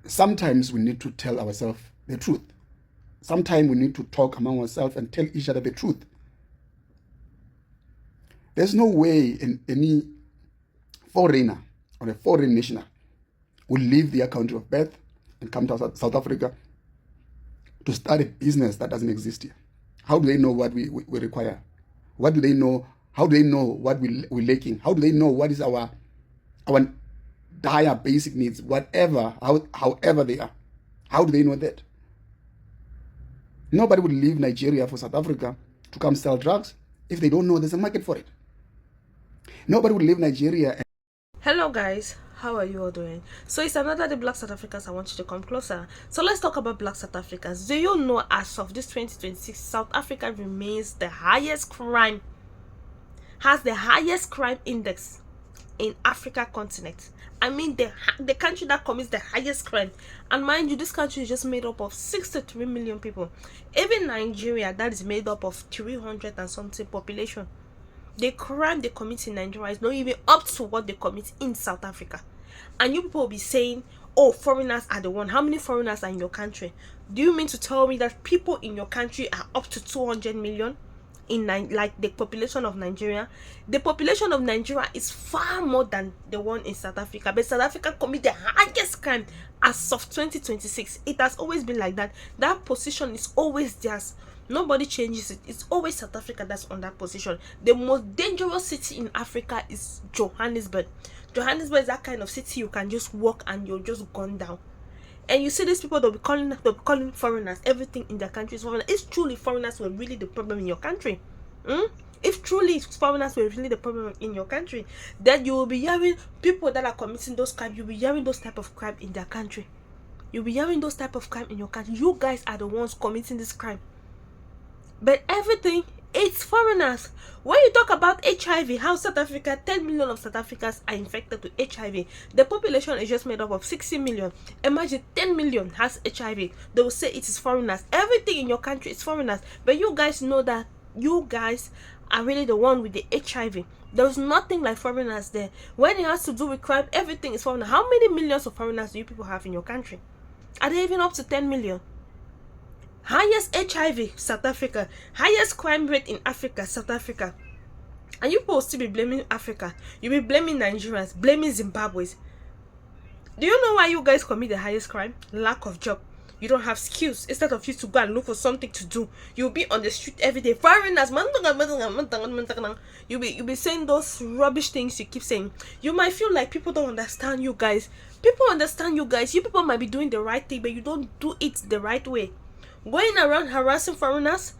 sometimes we need to tell ourselves the truth. Sometimes we need to talk among ourselves and tell each other the truth. There's no way any foreigner or a foreign national will leave their country of birth and come to South Africa to start a business that doesn't exist here. How do they know what we require? What do they know? How do they know what we're lacking? How do they know what is our dire basic needs, however they are? How do they know that? Nobody would leave Nigeria for South Africa to come sell drugs if they don't know there's a market for it. Nobody would leave Nigeria. Hello guys, how are you all doing? So it's another day Black South Africans. I want you to come closer. So let's talk about Black South Africans. Do you know as of this 2026, South Africa remains the highest crime, has the highest crime index in Africa continent. I mean the country that commits the highest crime. And mind you, this country is just made up of 63 million people. Even Nigeria, that is made up of 300 and something population. The crime they commit in Nigeria is not even up to what they commit in South Africa. And you people will be saying, oh, foreigners are the one. How many foreigners are in your country? Do you mean to tell me that people in your country are up to 200 million? Like the population of Nigeria? The population of Nigeria is far more than the one in South Africa. But South Africa commit the highest crime as of 2026. It has always been like that. That position is always theirs. Nobody changes it. It's always South Africa that's on that position. The most dangerous city in Africa is Johannesburg. Johannesburg is that kind of city you can just walk and you're just gone down. And you see these people, they'll be calling foreigners. Everything in their country is foreigners. If truly foreigners were really the problem in your country, if truly foreigners were really the problem in your country, then you will be hearing people that are committing those crimes. You'll be hearing those type of crime in their country. You'll be hearing those type of crime in your country. You guys are the ones committing this crime. But everything, it's foreigners. When you talk about HIV, how South Africa, 10 million of South Africans are infected with HIV. The population is just made up of 60 million. Imagine 10 million has HIV. They will say it is foreigners. Everything in your country is foreigners. But you guys know that you guys are really the one with the HIV. There's nothing like foreigners there. When it has to do with crime, everything is foreigner. How many millions of foreigners do you people have in your country? Are they even up to 10 million? Highest HIV, South Africa. Highest crime rate in Africa, South Africa. And you people still be blaming Africa. You be blaming Nigerians, blaming Zimbabweans. Do you know why you guys commit the highest crime? Lack of job. You don't have skills. Instead of you to go and look for something to do, you'll be on the street every day. Foreigners, you'll be saying those rubbish things you keep saying. You might feel like people don't understand you guys. People understand you guys. You people might be doing the right thing, but you don't do it the right way. Going around harassing foreigners,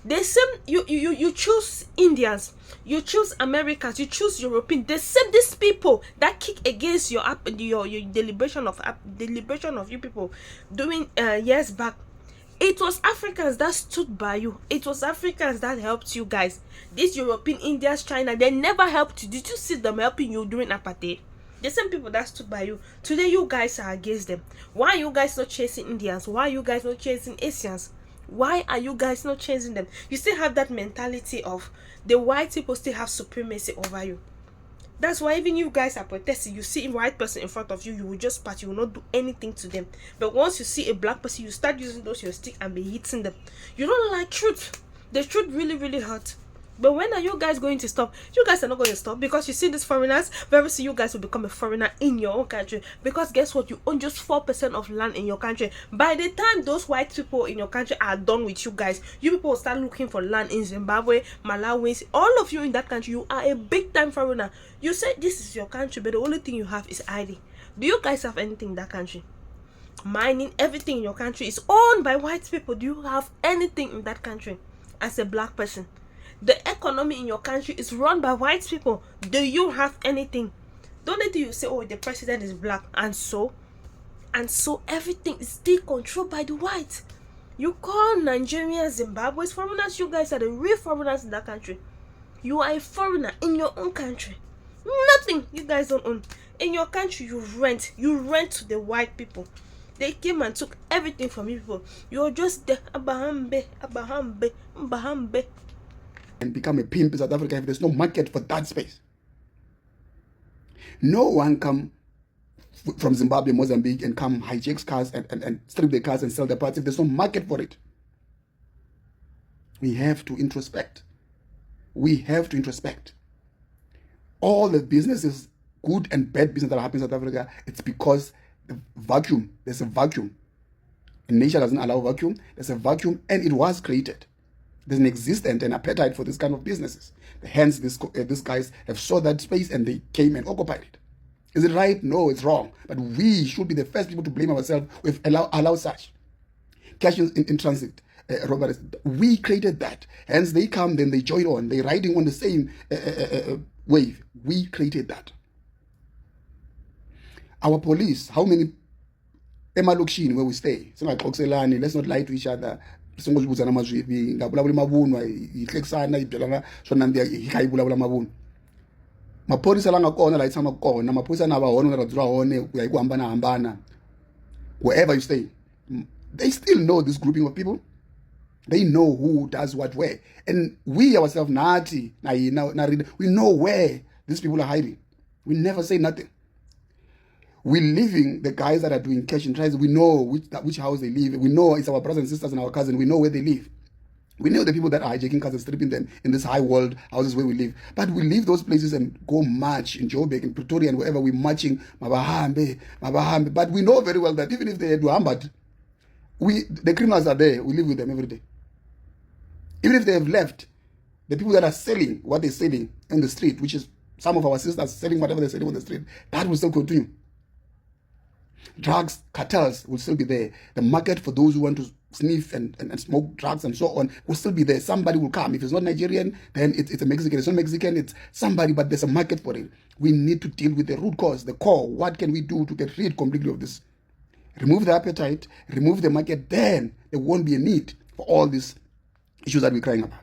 the same you choose Indians, you choose Americans, you choose Europeans. The same these people that kick against your deliberation of you people doing years back. It was Africans that stood by you. It was Africans that helped you guys. These European, Indians, China, they never helped you. Did you see them helping you during apartheid? The same people that stood by you. Today you guys are against them. Why are you guys not chasing Indians? Why are you guys not chasing Asians? Why are you guys not chasing them? You still have that mentality of the white people still have supremacy over you. That's why even you guys are protesting. You see a white person in front of you, you will just pat. You will not do anything to them. But once you see a black person, you start using your stick and be hitting them. You don't like truth. The truth really, really hurts. But when are you guys going to stop? You guys are not going to stop, because you see these foreigners, very soon you guys will become a foreigner in your own country. Because guess what? You own just 4% of land in your country. By the time those white people in your country are done with you guys, you people will start looking for land in Zimbabwe, Malawi. All of you in that country, you are a big time foreigner. You say this is your country, but the only thing you have is ID. Do you guys have anything in that country? Mining, everything in your country is owned by white people. Do you have anything in that country as a black person? The economy in your country is run by white people. Do you have anything? Don't let you say, oh, the president is black, and so everything is still controlled by the whites. You call Nigeria, Zimbabwe's foreigners. You guys are the real foreigners in that country. You are a foreigner in your own country. Nothing you guys don't own. In your country, you rent to the white people. They came and took everything from you people. You're just the abahambe. And become a pimp in South Africa if there's no market for that space. No one come from Zimbabwe, Mozambique, and come hijack cars and strip the cars and sell the parts if there's no market for it. We have to introspect. We have to introspect. All the businesses, good and bad business that happens in South Africa, it's because the vacuum, there's a vacuum. And nature doesn't allow vacuum. There's a vacuum, and it was created. There's an existence and appetite for this kind of businesses. Hence, these guys have saw that space and they came and occupied it. Is it right? No, it's wrong. But we should be the first people to blame ourselves with allow such. Cash in transit, Robert, we created that. Hence, they come, then they join on. They're riding on the same wave. We created that. Our police, how many emalokishini where we stay? Let's not lie to each other. Maphorisa la nga kona la itshama kona maphorisa na va hona ra dzula hone ku ya ku hambana wherever you stay, they still know this grouping of people. They know who does what where, and we ourselves we know where these people are hiding. We never say nothing. We're leaving the guys that are doing cash and transit. We know which house they live. We know it's our brothers and sisters and our cousins. We know where they live. We know the people that are hijacking cars and stripping them in this high world houses where we live. But we leave those places and go march in Joburg, in Pretoria, and wherever we're marching, Mabahambe. But we know very well that even if they do Hambad, the criminals are there. We live with them every day. Even if they have left, the people that are selling what they're selling in the street, which is some of our sisters selling whatever they're selling on the street, that will still continue. Drugs cartels will still be there. The market for those who want to sniff and smoke drugs and so on will still be there. Somebody will come. If it's not Nigerian, then it's a Mexican. It's not Mexican, it's somebody, but there's a market for it. We need to deal with the root cause, the core. What can we do to get rid completely of this? Remove the appetite, remove the market, then there won't be a need for all these issues that we're crying about.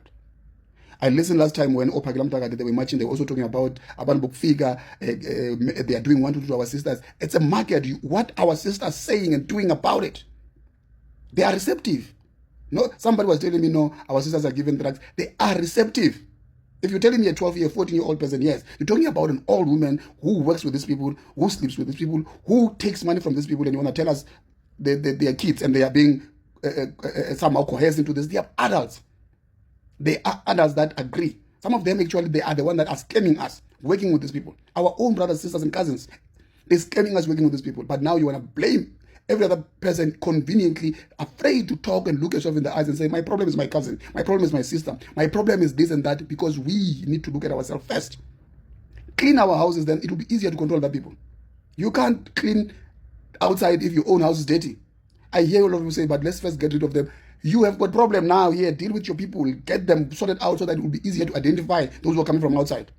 I listened last time when Opa Gilamtaga, they were marching, they were also talking about Book Figure, they are doing 1 to 2 to our sisters. It's a market. What our sisters saying and doing about it, they are receptive. No, somebody was telling me, no, our sisters are given drugs. They are receptive. If you're telling me a 12-year, 14-year-old person, yes, you're talking about an old woman who works with these people, who sleeps with these people, who takes money from these people, and you want to tell us they are kids and they are being somehow coerced into this. They are adults. They are adults that agree. Some of them, actually, they are the ones that are scamming us, working with these people. Our own brothers, sisters, and cousins, they're scamming us, working with these people. But now you want to blame every other person, conveniently afraid to talk and look yourself in the eyes and say, my problem is my cousin, my problem is my sister, my problem is this and that, because we need to look at ourselves first. Clean our houses, then it will be easier to control other people. You can't clean outside if your own house is dirty. I hear a lot of people say, but let's first get rid of them. You have got problem now here. Deal with your people. Get them sorted out so that it will be easier to identify those who are coming from outside.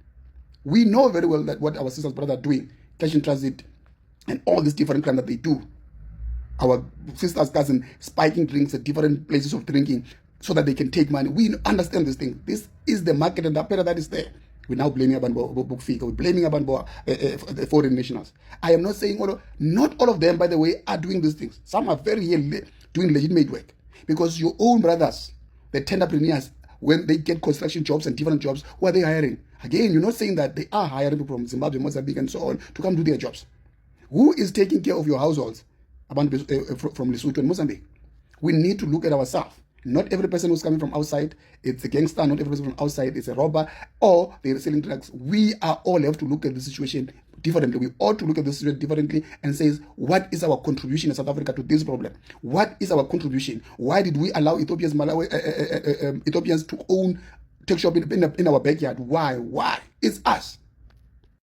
We know very well that what our sisters, brothers are doing, cash in transit, and all these different crimes that they do. Our sisters, cousins, spiking drinks at different places of drinking so that they can take money. We understand this thing. This is the market and the appetite that is there. We're now blaming about Book Figure. We're blaming about the foreign nationals. I am not saying not all of them, by the way, are doing these things. Some are very doing legitimate work. Because your own brothers, the tenderpreneurs, when they get construction jobs and different jobs, who are they hiring? Again, you're not saying that they are hiring people from Zimbabwe, Mozambique, and so on to come do their jobs. Who is taking care of your households from Lesotho and Mozambique? We need to look at ourselves. Not every person who's coming from outside, it's a gangster. Not every person from outside is a robber, or they're selling drugs. We are all have to look at the situation differently. We ought to look at the situation differently and say, what is our contribution in South Africa to this problem? What is our contribution? Why did we allow Ethiopians to own tech shop in our backyard? Why? It's us.